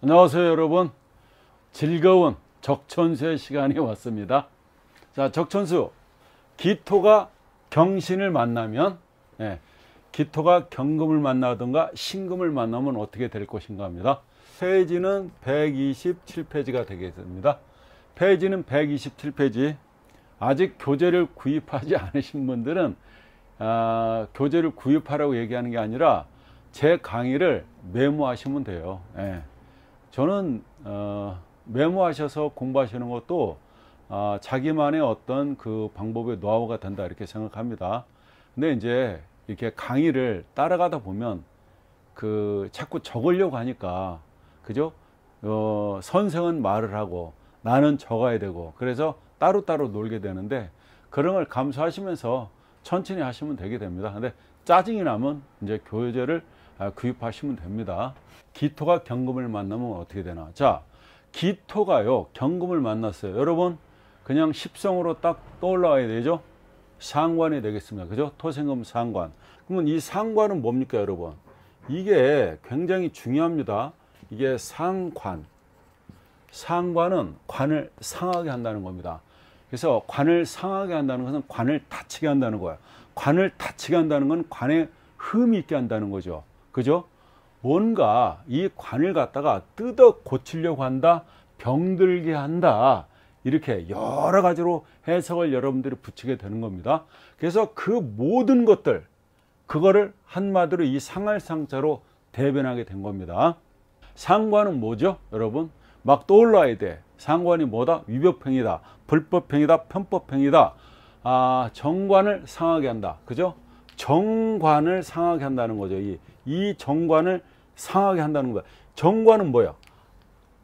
안녕하세요 여러분. 즐거운 적천수의 시간이 왔습니다. 자, 적천수, 기토가 경신을 만나면, 기토가 경금을 만나든가 신금을 만나면 어떻게 될 것인가 합니다. 페이지는 127페이지가 되겠습니다. 페이지는 127페이지. 아직 교재를 구입하지 않으신 분들은 교재를 구입하라고 얘기하는 게 아니라 제 강의를 메모하시면 돼요. 저는 메모하셔서 공부하시는 것도 자기만의 어떤 그 방법의 노하우가 된다 이렇게 생각합니다. 근데 이제 이렇게 강의를 따라가다 보면 자꾸 적으려고 하니까, 그죠? 선생은 말을 하고 나는 적어야 되고, 그래서 따로따로 놀게 되는데, 그런 걸 감수하시면서 천천히 하시면 되게 됩니다. 근데 짜증이 나면 이제 교재를 구입하시면 됩니다. 기토가 경금을 만나면 어떻게 되나? 자, 기토가요 경금을 만났어요. 여러분, 그냥 십성으로 딱 떠올라와야 되죠. 상관이 되겠습니다. 그죠? 토생금 상관. 그러면 이 상관은 뭡니까 여러분? 이게 굉장히 중요합니다. 이게 상관은 관을 상하게 한다는 겁니다. 그래서 관을 상하게 한다는 것은 관을 다치게 한다는 거야. 관을 다치게 한다는 건 관에 흠이 있게 한다는 거죠. 그죠? 뭔가 이 관을 갖다가 뜯어 고치려고 한다, 병들게 한다, 이렇게 여러 가지로 해석을 여러분들이 붙이게 되는 겁니다. 그래서 그 모든 것들, 그거를 한마디로 이 상할상자로 대변하게 된 겁니다. 상관은 뭐죠 여러분? 막 떠올라야 돼. 상관이 뭐다? 위법행위다, 불법행위다, 편법행위다. 정관을 상하게 한다. 그죠? 정관을 상하게 한다는 거죠. 이 정관을 상하게 한다는 거야. 정관은 뭐야?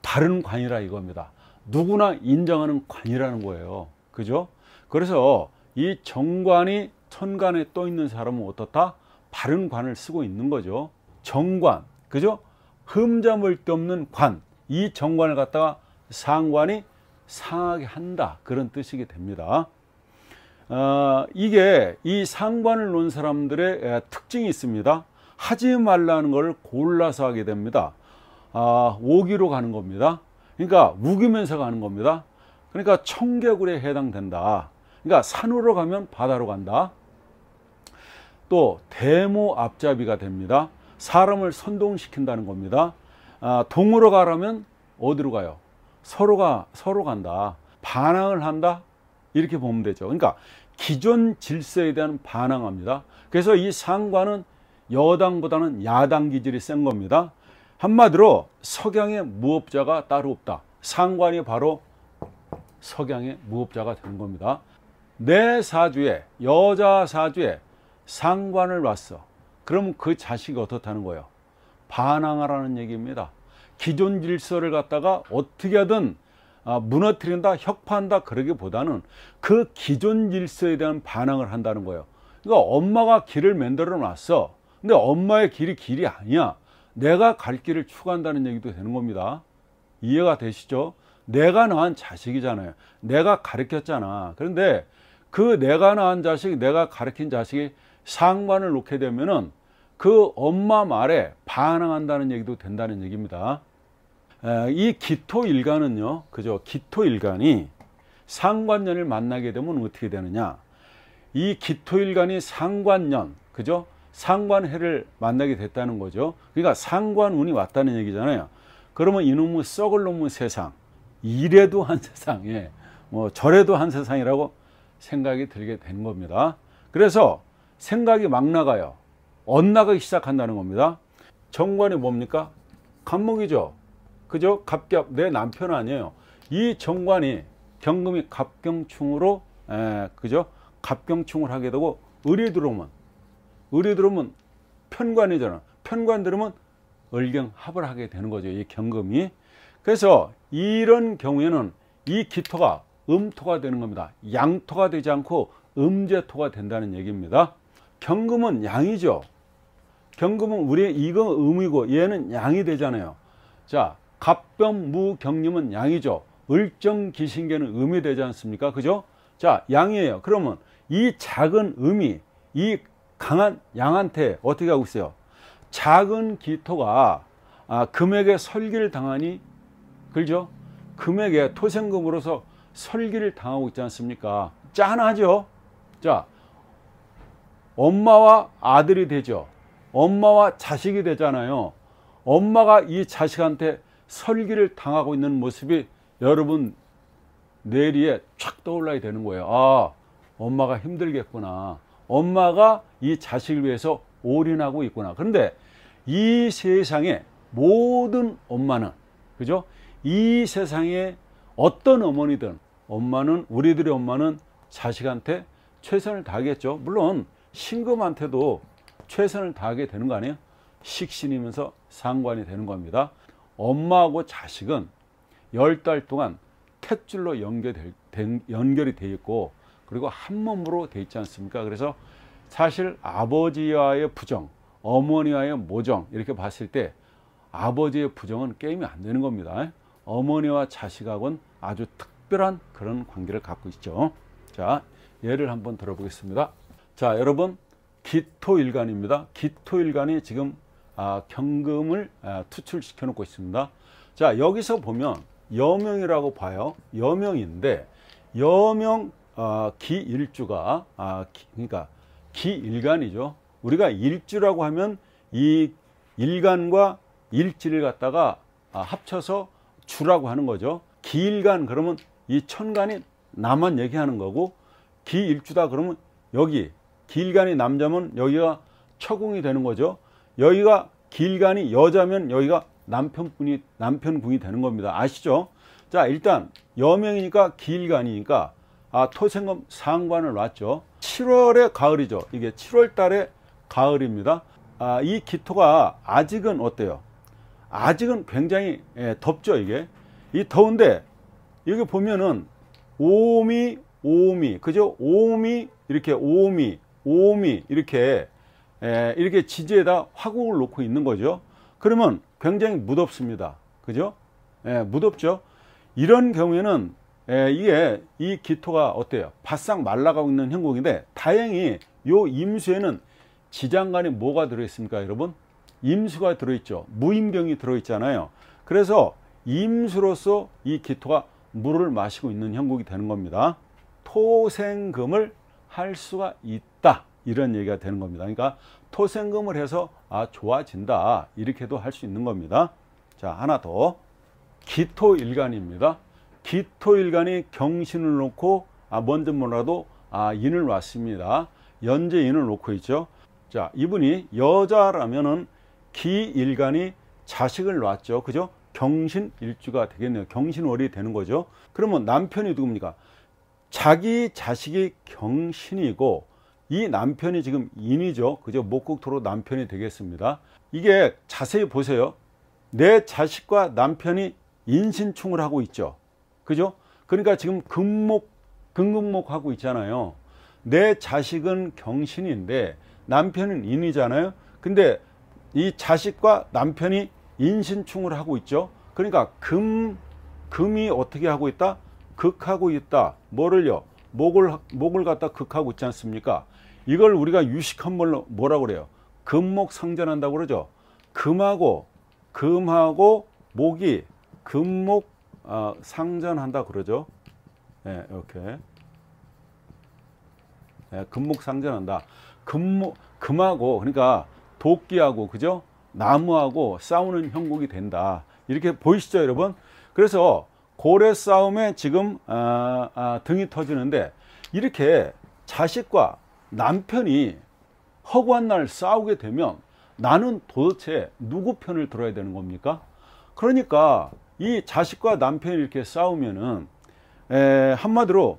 바른 관이라 이겁니다. 누구나 인정하는 관이라는 거예요. 그죠? 그래서 이 정관이 천간에 떠 있는 사람은 어떻다? 바른 관을 쓰고 있는 거죠. 정관, 그죠? 흠잡을 데 없는 관, 이 정관을 갖다가 상관이 상하게 한다, 그런 뜻이게 됩니다. 이게 이 상관을 놓은 사람들의 특징이 있습니다. 하지 말라는 걸 골라서 하게 됩니다. 오기로 가는 겁니다. 그러니까 우기면서 가는 겁니다. 그러니까 청개구리에 해당된다. 그러니까 산으로 가면 바다로 간다. 또 대모 앞잡이가 됩니다. 사람을 선동시킨다는 겁니다. 동으로 가라면 어디로 가요? 서로 간다. 반항을 한다, 이렇게 보면 되죠. 그러니까 기존 질서에 대한 반항합니다. 그래서 이 상관은 여당보다는 야당 기질이 센 겁니다. 한마디로 석양의 무업자가 따로 없다. 상관이 바로 석양의 무업자가 되는 겁니다. 내 사주에, 여자 사주에 상관을 놨어. 그럼 그 자식이 어떻다는 거예요? 반항하라는 얘기입니다. 기존 질서를 갖다가 어떻게 하든 무너뜨린다, 혁파한다, 그러기보다는 그 기존 질서에 대한 반항을 한다는 거예요. 그러니까 엄마가 길을 만들어 놨어. 근데 엄마의 길이 아니야. 내가 갈 길을 추구한다는 얘기도 되는 겁니다. 이해가 되시죠? 내가 낳은 자식이잖아요. 내가 가르쳤잖아. 그런데 그 내가 낳은 자식, 내가 가르친 자식이 상관을 놓게 되면은 그 엄마 말에 반항한다는 얘기도 된다는 얘기입니다. 이 기토일간은요, 그죠? 기토일간이 상관년을 만나게 되면 어떻게 되느냐? 이 기토일간이 상관년, 그죠? 상관해를 만나게 됐다는 거죠. 그러니까 상관운이 왔다는 얘기잖아요. 그러면 이놈의 썩을 놈의 세상, 이래도 한 세상에, 저래도 한 세상이라고 생각이 들게 된 겁니다. 그래서 생각이 막 나가요. 엇나가기 시작한다는 겁니다. 정관이 뭡니까? 갑목이죠. 그죠? 갑격, 내 남편 아니에요. 이 정관이 경금이 갑경충으로, 그죠? 갑경충을 하게 되고, 을이 들어오면 편관이잖아. 편관 들으면 을경합을 하게 되는 거죠, 이 경금이. 그래서 이런 경우에는 이 기토가 음토가 되는 겁니다. 양토가 되지 않고 음제토가 된다는 얘기입니다. 경금은 양이죠. 경금은 이거 음이고 얘는 양이 되잖아요. 자, 갑병무경림은 양이죠. 을정기신계는 음이 되지 않습니까? 그죠? 자, 양이에요. 그러면 이 작은 음이 이 강한 양한테 어떻게 하고 있어요? 작은 기토가 금에게 설기를 당하니, 그죠? 금에게 토생금으로서 설기를 당하고 있지 않습니까? 짠하죠? 자, 엄마와 아들이 되죠. 엄마와 자식이 되잖아요. 엄마가 이 자식한테 설기를 당하고 있는 모습이 여러분 뇌리에 촥 떠올라야 되는 거예요. 아, 엄마가 힘들겠구나. 엄마가 이 자식을 위해서 올인하고 있구나. 그런데 이 세상의 모든 엄마는, 그죠? 이 세상에 어떤 어머니든 엄마는, 우리들의 엄마는 자식한테 최선을 다하겠죠. 물론 신금한테도 최선을 다하게 되는 거 아니에요? 식신이면서 상관이 되는 겁니다. 엄마하고 자식은 10달 동안 탯줄로 연결이 되어 있고, 그리고 한 몸으로 되어 있지 않습니까? 그래서 사실 아버지와의 부정, 어머니와의 모정, 이렇게 봤을 때 아버지의 부정은 게임이 안 되는 겁니다. 어머니와 자식하고는 아주 특별한 그런 관계를 갖고 있죠. 자, 예를 한번 들어보겠습니다. 자, 여러분, 기토일간입니다. 기토일간이 지금 경금을 투출시켜 놓고 있습니다. 자, 여기서 보면 여명이라고 봐요. 여명인데, 여명 기일주가 그러니까 기일간이죠. 우리가 일주라고 하면 이 일간과 일지를 갖다가 합쳐서 주라고 하는 거죠. 기일간 그러면 이 천간이 나만 얘기하는 거고, 기일주다 그러면 여기 기일간이 남자면 여기가 처궁이 되는 거죠. 여기가 기일간이 여자면 여기가 남편궁이 되는 겁니다. 아시죠? 자, 일단 여명이니까 기일간이니까 토생금 상관을 놨죠. 7월의 가을이죠. 이게 7월 달의 가을입니다. 이 기토가 아직은 어때요? 아직은 굉장히 덥죠. 이게 이 더운데 여기 보면은 오미 그죠? 오미 이렇게 오미 이렇게 지지에다 화국을 놓고 있는 거죠. 그러면 굉장히 무덥습니다. 그죠? 무덥죠. 이런 경우에는 이게 이 기토가 어때요? 바싹 말라가고 있는 형국인데, 다행히 요 임수에는 지장간에 뭐가 들어있습니까, 여러분? 임수가 들어있죠. 무임병이 들어있잖아요. 그래서 임수로서 이 기토가 물을 마시고 있는 형국이 되는 겁니다. 토생금을 할 수가 있다, 이런 얘기가 되는 겁니다. 그러니까 토생금을 해서 좋아진다, 이렇게도 할 수 있는 겁니다. 자, 하나 더. 기토일간입니다. 기토일간이 경신을 놓고 먼저 뭐라도 인을 놨습니다. 연재인을 놓고 있죠. 자, 이분이 여자라면은 기일간이 자식을 놨죠. 그죠? 경신일주가 되겠네요. 경신월이 되는 거죠. 그러면 남편이 누굽니까? 자기 자식이 경신이고, 이 남편이 지금 인이죠. 그죠? 목국토로 남편이 되겠습니다. 이게 자세히 보세요. 내 자식과 남편이 인신충을 하고 있죠. 그죠? 그러니까 지금 금금목 하고 있잖아요. 내 자식은 경신인데 남편은 인이잖아요. 근데 이 자식과 남편이 인신충을 하고 있죠. 그러니까 금이 어떻게 하고 있다? 극하고 있다. 뭐를요? 목을 갖다 극하고 있지 않습니까? 이걸 우리가 유식한 말로 뭐라고 그래요? 금목 상전한다고 그러죠. 금하고 목이 금목 상전한다 그러죠. 이렇게 금목 상전한다. 금하고, 그러니까 도끼하고, 그죠? 나무하고 싸우는 형국이 된다. 이렇게 보이시죠, 여러분? 그래서 고래 싸움에 지금 등이 터지는데, 이렇게 자식과 남편이 허구한 날 싸우게 되면 나는 도대체 누구 편을 들어야 되는 겁니까? 그러니까 이 자식과 남편이 이렇게 싸우면은 한마디로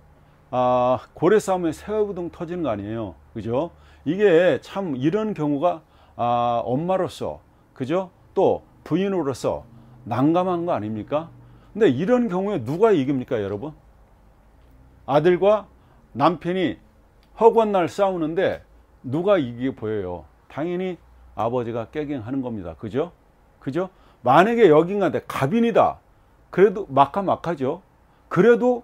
고래 싸움에 새우등 터지는 거 아니에요. 그죠? 이게 참 이런 경우가 엄마로서, 그죠? 또 부인으로서 난감한 거 아닙니까? 근데 이런 경우에 누가 이깁니까, 여러분? 아들과 남편이 허구한 날 싸우는데 누가 이기게 보여요? 당연히 아버지가 깨갱하는 겁니다. 그죠? 그죠? 만약에 여긴가한테 갑인이다. 그래도 막하죠. 그래도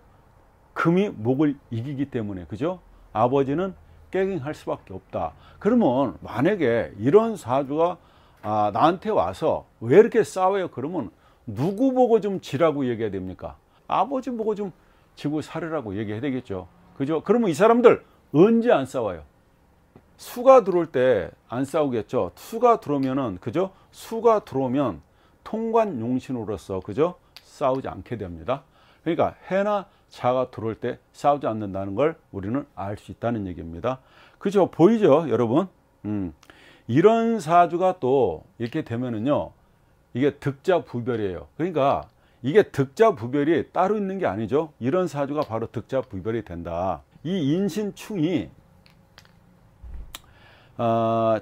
금이 목을 이기기 때문에, 그죠? 아버지는 깨갱할 수밖에 없다. 그러면 만약에 이런 사주가 나한테 와서 왜 이렇게 싸워요? 그러면 누구 보고 좀 지라고 얘기해야 됩니까? 아버지 보고 좀 지고 살으라고 얘기해야 되겠죠. 그죠? 그러면 이 사람들 언제 안 싸워요? 수가 들어올 때 안 싸우겠죠. 수가 들어오면은, 그죠? 수가 들어오면 통관 용신으로서, 그죠? 싸우지 않게 됩니다. 그러니까 해나 자가 들어올 때 싸우지 않는다는 걸 우리는 알 수 있다는 얘기입니다. 그죠? 보이죠, 여러분? 이런 사주가 또 이렇게 되면은요, 이게 득자부별이에요. 그러니까 이게 득자부별이 따로 있는 게 아니죠. 이런 사주가 바로 득자부별이 된다. 이 인신충이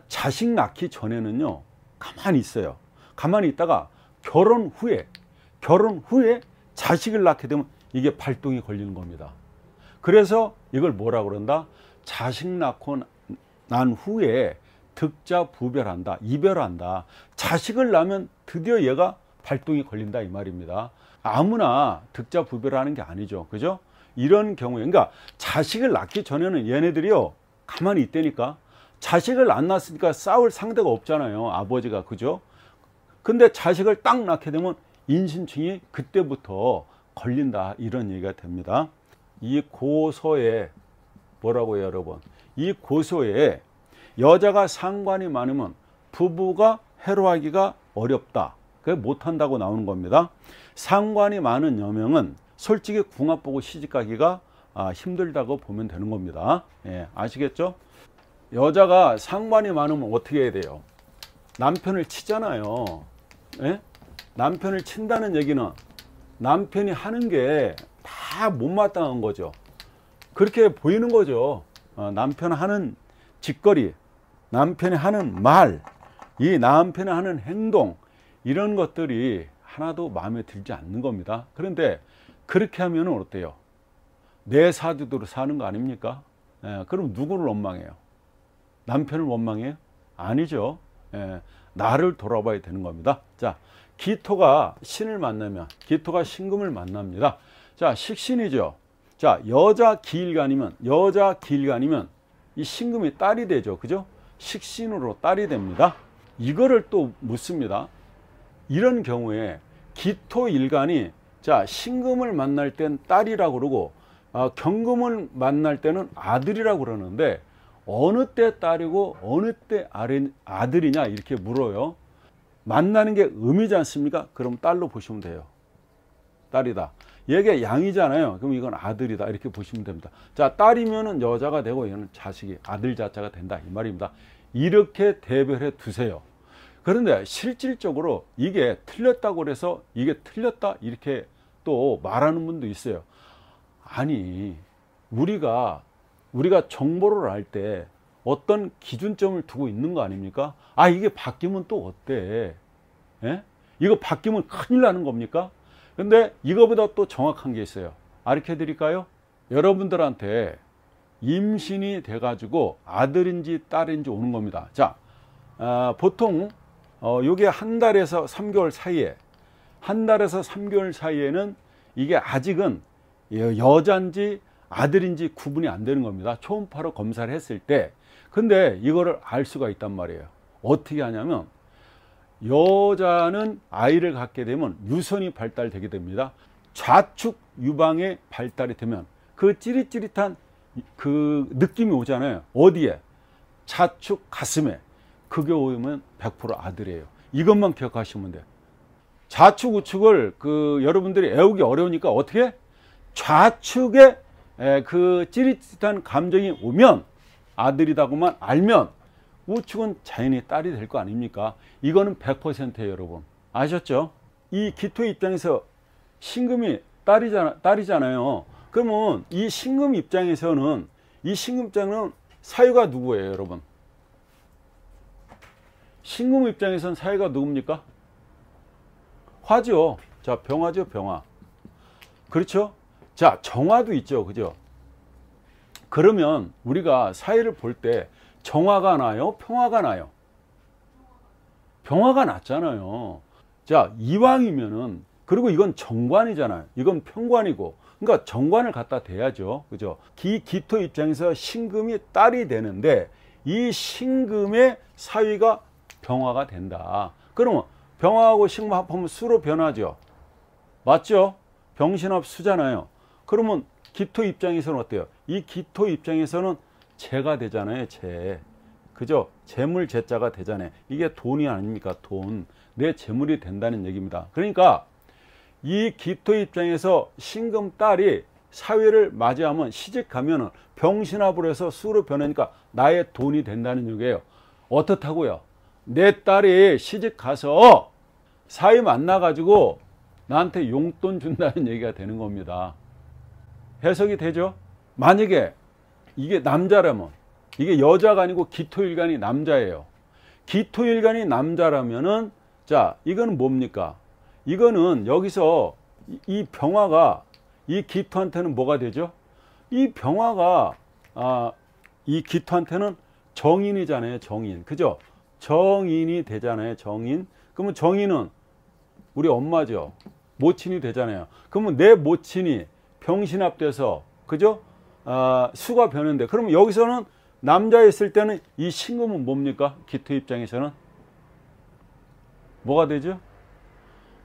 자식 낳기 전에는요, 가만히 있어요. 가만히 있다가 결혼 후에 자식을 낳게 되면 이게 발동이 걸리는 겁니다. 그래서 이걸 뭐라 그런다? 자식 낳고 난 후에 득자부별한다, 이별한다. 자식을 낳으면 드디어 얘가 발동이 걸린다 이 말입니다. 아무나 득자부별하는 게 아니죠. 그죠? 이런 경우에, 그러니까 자식을 낳기 전에는 얘네들이요, 가만히 있다니까. 자식을 안 낳았으니까 싸울 상대가 없잖아요, 아버지가. 그죠? 근데 자식을 딱 낳게 되면 인신충이 그때부터 걸린다, 이런 얘기가 됩니다. 이 고소에 뭐라고 해요, 여러분? 이 고소에 여자가 상관이 많으면 부부가 해로하기가 어렵다, 그게 못한다고 나오는 겁니다. 상관이 많은 여명은 솔직히 궁합 보고 시집가기가 힘들다고 보면 되는 겁니다. 예, 아시겠죠? 여자가 상관이 많으면 어떻게 해야 돼요? 남편을 치잖아요. 예? 남편을 친다는 얘기는 남편이 하는 게 다 못마땅한 거죠. 그렇게 보이는 거죠. 남편 하는 짓거리, 남편이 하는 말, 이 남편이 하는 행동, 이런 것들이 하나도 마음에 들지 않는 겁니다. 그런데 그렇게 하면 어때요? 내 사주대로 사는 거 아닙니까? 예, 그럼 누구를 원망해요? 남편을 원망해요? 아니죠. 예, 나를 돌아봐야 되는 겁니다. 자, 기토가 신을 만나면, 기토가 신금을 만납니다. 자, 식신이죠. 자, 여자 기일간이면 이 신금이 딸이 되죠. 그죠? 식신으로 딸이 됩니다. 이거를 또 묻습니다. 이런 경우에 기토일간이, 자, 신금을 만날 땐 딸이라고 그러고 경금을 만날 때는 아들이라고 그러는데, 어느 때 딸이고 어느 때 아들이냐 이렇게 물어요. 만나는 게 음이지 않습니까? 그럼 딸로 보시면 돼요. 딸이다. 얘가 양이잖아요. 그럼 이건 아들이다 이렇게 보시면 됩니다. 자, 딸이면은 여자가 되고 얘는 자식이 아들 자자가 된다 이 말입니다. 이렇게 대별해 두세요. 그런데 실질적으로 이게 틀렸다고 그래서 이게 틀렸다 이렇게 또 말하는 분도 있어요. 아니, 우리가 정보를 알 때 어떤 기준점을 두고 있는 거 아닙니까? 이게 바뀌면 또 어때? 예? 이거 바뀌면 큰일 나는 겁니까? 근데 이거보다 또 정확한 게 있어요. 알려 드릴까요? 여러분들한테 임신이 돼가지고 아들인지 딸인지 오는 겁니다. 자, 보통 요게 한 달에서 3개월 사이에, 한 달에서 3개월 사이에는 이게 아직은 여자인지 아들인지 구분이 안 되는 겁니다. 초음파로 검사를 했을 때. 근데 이거를 알 수가 있단 말이에요. 어떻게 하냐면, 여자는 아이를 갖게 되면 유선이 발달되게 됩니다. 좌축 유방의 발달이 되면 그 찌릿찌릿한 그 느낌이 오잖아요. 어디에? 좌축 가슴에. 그게 오면 100% 아들이에요. 이것만 기억하시면 돼요. 좌축 우축을 여러분들이 애우기 어려우니까 어떻게? 좌축에 그 찌릿찌릿한 감정이 오면 아들이다고만 알면 우측은 자연히 딸이 될 거 아닙니까? 이거는 100%예요, 여러분. 아셨죠? 이 기토의 입장에서 신금이 딸이잖아요. 그러면 이 신금 입장에서는, 이 신금 입장은 사유가 누구예요, 여러분? 신금 입장에서는 사유가 누굽니까? 화죠. 자, 병화죠, 병화. 그렇죠? 자, 정화도 있죠, 그죠? 그러면 우리가 사유를 볼 때 정화가 나요? 평화가 나요? 병화가 낫잖아요. 자, 이왕이면은, 그리고 이건 정관이잖아요. 이건 평관이고, 그러니까 정관을 갖다 대야죠. 그죠? 기토 입장에서 신금이 딸이 되는데, 이 신금의 사위가 병화가 된다. 그러면 병화하고 식모 합하면 수로 변하죠. 맞죠? 병신합 수잖아요. 그러면 기토 입장에서는 어때요? 이 기토 입장에서는 재가 되잖아요. 재. 그죠? 재물 재자가 되잖아요. 이게 돈이 아닙니까? 돈. 내 재물이 된다는 얘기입니다. 그러니까 이 기토 입장에서 신금 딸이 사회를 맞이하면 시집가면 병신합으로 해서 수로 변하니까 나의 돈이 된다는 얘기예요. 어떻다고요? 내 딸이 시집가서 사회 만나가지고 나한테 용돈 준다는 얘기가 되는 겁니다. 해석이 되죠? 만약에 이게 남자라면, 이게 여자가 아니고 기토일간이 남자예요. 기토일간이 남자라면은, 자, 이거는 뭡니까? 이거는 여기서 이 병화가 이 기토한테는 뭐가 되죠? 이 병화가, 이 기토한테는 정인이잖아요. 정인. 그죠? 정인이 되잖아요. 정인. 그러면 정인은 우리 엄마죠. 모친이 되잖아요. 그러면 내 모친이 병신합돼서, 그죠? 수가 변했는데, 그러면 여기서는 남자였을 때는 이 신금은 뭡니까? 기토 입장에서는 뭐가 되죠?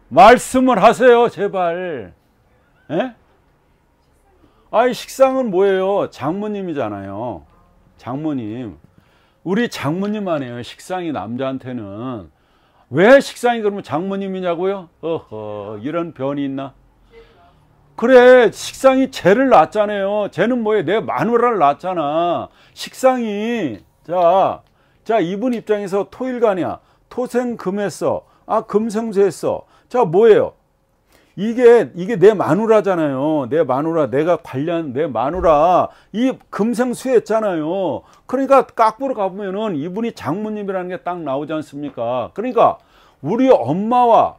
말씀을 하세요, 제발. 에? 아이, 식상은 뭐예요? 장모님이잖아요. 장모님. 우리 장모님 아니에요. 식상이 남자한테는. 왜 식상이 그러면 장모님이냐고요? 어허, 이런 변이 있나? 그래, 식상이 쟤를 낳았잖아요. 쟤는 뭐예요? 내 마누라를 낳았잖아. 식상이. 자, 이분 입장에서 토일간이야. 토생금했어. 금생수했어. 자, 뭐예요? 이게 내 마누라잖아요. 내 마누라, 내가 관련 내 마누라. 이 금생수했잖아요. 그러니까 깍보러 가보면은 이분이 장모님이라는 게 딱 나오지 않습니까? 그러니까 우리 엄마와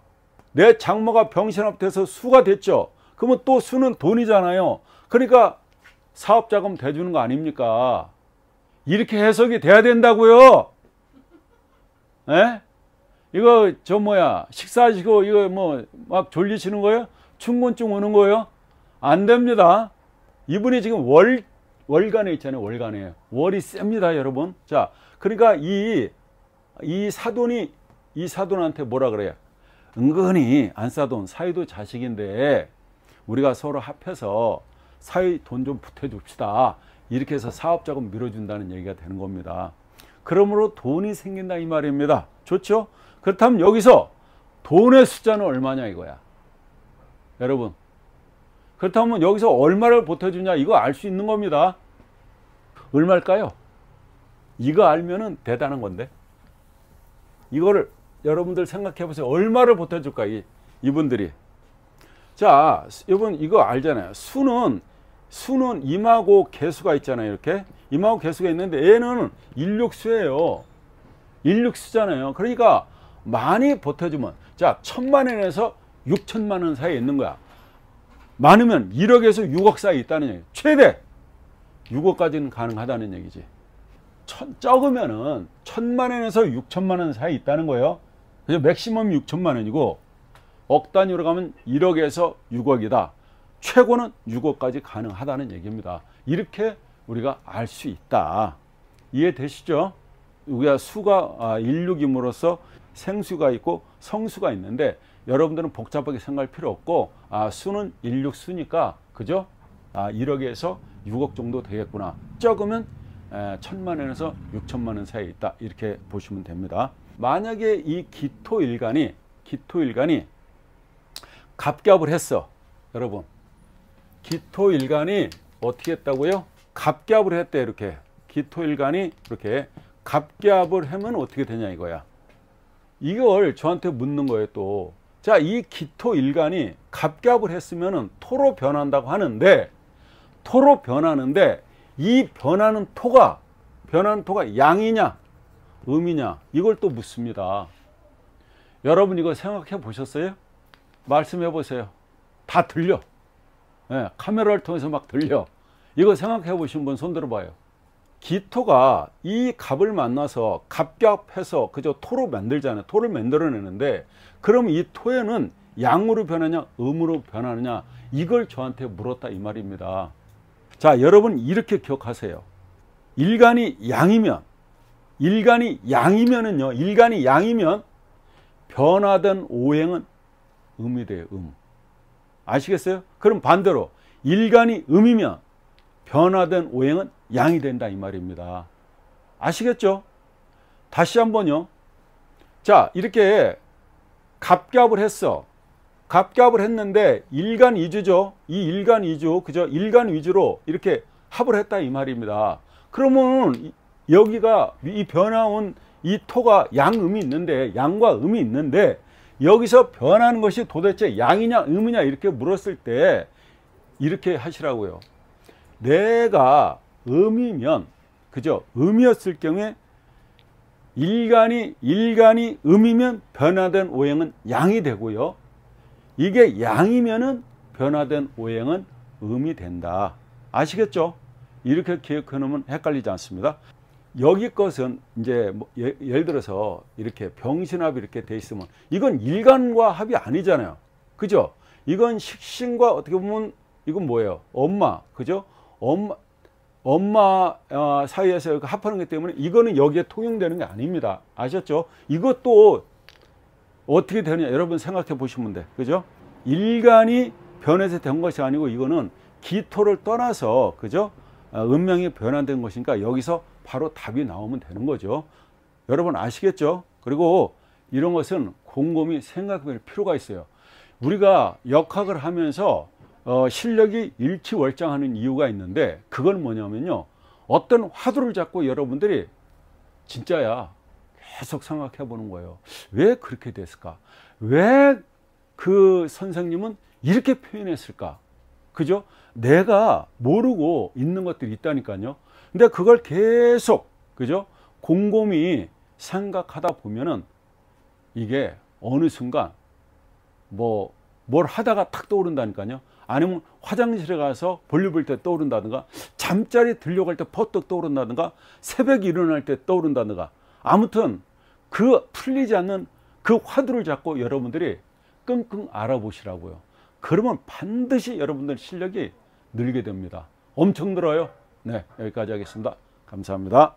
내 장모가 병신합돼서 수가 됐죠. 그러면 또 수는 돈이잖아요. 그러니까 사업자금 대주는 거 아닙니까? 이렇게 해석이 돼야 된다고요. 에? 이거 식사하시고 이거 뭐 막 졸리시는 거예요? 충곤증 오는 거예요? 안 됩니다. 이분이 지금 월간에 있잖아요. 월간에. 월이 셉니다, 여러분. 자, 그러니까 이 사돈한테 뭐라 그래요? 은근히 안사돈, 사위도 자식인데 우리가 서로 합해서 사위 돈 좀 보태줍시다. 이렇게 해서 사업자금 밀어준다는 얘기가 되는 겁니다. 그러므로 돈이 생긴다 이 말입니다. 좋죠? 그렇다면 여기서 돈의 숫자는 얼마냐 이거야. 여러분. 그렇다면 여기서 얼마를 보태주냐 이거 알 수 있는 겁니다. 얼마일까요? 이거 알면은 대단한 건데. 이거를 여러분들 생각해 보세요. 얼마를 보태줄까 이분들이. 자, 여러분 이거 알잖아요. 수는 임하고 개수가 있잖아요. 이렇게 임하고 개수가 있는데 얘는 일육수예요. 일육수잖아요. 그러니까 많이 보태주면, 자, 1,000만 원에서 6천만 원 사이에 있는 거야. 많으면 1억에서 6억 사이에 있다는 얘기. 최대 6억까지는 가능하다는 얘기지. 적으면은 1,000만 원에서 6천만 원 사이에 있다는 거예요. 그래서 맥시멈 6천만 원이고 억 단위로 가면 1억에서 6억이다. 최고는 6억까지 가능하다는 얘기입니다. 이렇게 우리가 알 수 있다. 이해되시죠? 우리가 수가 일육임으로써 생수가 있고 성수가 있는데 여러분들은 복잡하게 생각할 필요 없고 수는 일육수니까 그죠? 1억에서 6억 정도 되겠구나. 적으면 1,000만 원에서 6천만 원 사이에 있다. 이렇게 보시면 됩니다. 만약에 이 기토일간이 갑갑을 했어. 여러분 기토일간이 어떻게 했다고요? 갑갑을 했대. 이렇게 기토일간이 이렇게 갑갑을 하면 어떻게 되냐 이거야. 이걸 저한테 묻는 거예요. 또 자, 이 기토일간이 갑갑을 했으면은 토로 변한다고 하는데, 토로 변하는데 이 변하는 토가 양이냐 음이냐 이걸 또 묻습니다. 여러분 이거 생각해 보셨어요? 말씀해 보세요. 다 들려. 네, 카메라를 통해서 막 들려. 이거 생각해 보신 분 손 들어봐요. 기토가 이 갑을 만나서 갑갑해서 그저 토로 만들잖아요. 토를 만들어내는데 그럼 이 토에는 양으로 변하냐 음으로 변하느냐 이걸 저한테 물었다 이 말입니다. 자, 여러분 이렇게 기억하세요. 일간이 양이면 일간이 양이면은요, 일간이 양이면 변화된 오행은 음이 돼요. 아시겠어요? 그럼 반대로 일간이 음이면 변화된 오행은 양이 된다 이 말입니다. 아시겠죠? 다시 한번요. 자, 이렇게 갑갑을 했어. 갑갑을 했는데 일간 이주죠. 이 일간 이주, 그죠? 일간 위주로 이렇게 합을 했다 이 말입니다. 그러면 여기가 이 변화온 이 토가 양음이 있는데, 양과 음이 있는데, 여기서 변하는 것이 도대체 양이냐 음이냐 이렇게 물었을 때 이렇게 하시라고요. 내가 음이면, 그죠? 음이었을 경우에 일간이 음이면 변화된 오행은 양이 되고요. 이게 양이면은 변화된 오행은 음이 된다. 아시겠죠? 이렇게 기억해 놓으면 헷갈리지 않습니다. 여기 것은 이제 뭐 예를 들어서 이렇게 병신합이 이렇게 돼 있으면 이건 일간과 합이 아니잖아요. 그죠? 이건 식신과 어떻게 보면 이건 뭐예요? 엄마, 그죠? 엄마 사이에서 합하는 것 때문에 이거는 여기에 통용되는 게 아닙니다. 아셨죠? 이것도 어떻게 되느냐 여러분 생각해 보시면 돼. 그죠? 일간이 변해서 된 것이 아니고 이거는 기토를 떠나서, 그죠? 운명이 변환된 것이니까 여기서 바로 답이 나오면 되는 거죠. 여러분 아시겠죠? 그리고 이런 것은 곰곰이 생각해 볼 필요가 있어요. 우리가 역학을 하면서 실력이 일치월장하는 이유가 있는데 그건 뭐냐면요. 어떤 화두를 잡고 여러분들이 진짜야 계속 생각해 보는 거예요. 왜 그렇게 됐을까? 왜 그 선생님은 이렇게 표현했을까? 그죠? 내가 모르고 있는 것들이 있다니까요. 근데 그걸 계속, 그죠? 곰곰이 생각하다 보면은 이게 어느 순간 뭘 하다가 탁 떠오른다니까요. 아니면 화장실에 가서 볼일 볼 때 떠오른다든가, 잠자리 들려고 할 때 퍼뜩 떠오른다든가, 새벽에 일어날 때 떠오른다든가, 아무튼 그 풀리지 않는 그 화두를 잡고 여러분들이 끙끙 알아보시라고요. 그러면 반드시 여러분들 실력이 늘게 됩니다. 엄청 늘어요. 네, 여기까지 하겠습니다. 감사합니다.